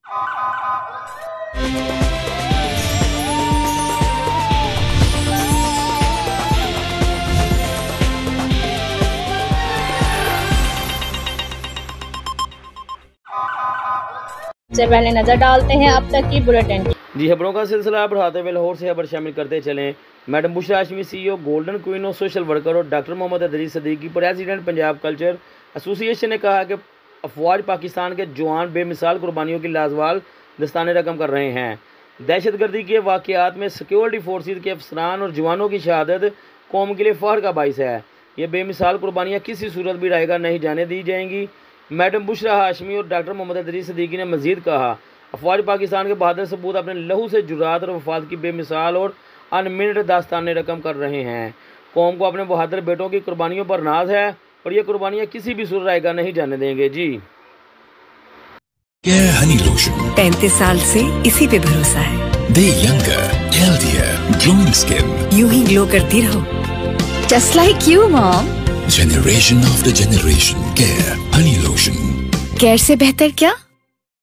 से पहले नजर डालते हैं अब तक की बुलेटिन। जी खबरों का सिलसिला बढ़ाते हुए लाहौर से खबर शामिल करते चलें। Madam Bushra Hashmi CEO golden queen of social worker और doctor Mohammad Adris Siddiqui president Punjab culture association ने कहा कि अफवाज पाकिस्तान के जवान बेमिसाल कुर्बानियों की लाजवाल दस्ताने रकम कर रहे हैं। दहशतगर्दी के वाक़यात में सिक्योरिटी फोर्सेज के अफसरान और जवानों की शहादत कौम के लिए फ़ख्र का बाइस है। ये बेमिसाल कुर्बानियाँ किसी सूरत भी रायगा नहीं जाने दी जाएंगी। मैडम बुशरा हाशमी और डॉक्टर मोहम्मद अदरीस सदीकी ने मज़ीद कहा, अफवाज पाकिस्तान के बहादुर सपूत अपने लहू से जुरात और वफात की बेमिसाल और अनमिनट दास्तानें रकम कर रहे हैं। कौम को अपने बहादुर बेटों की कुर्बानियों पर नाज है और ये कुर्बानियाँ किसी भी सूरत रायगा नहीं जाने देंगे। जी हनी लोशन 35 साल से इसी पे भरोसा है। दे यंगर हेल्दियर ग्लोइंग स्किन, यूं ही ग्लो करती रहो, just like you mom. Generation after generation care Honey lotion. Care से बेहतर क्या?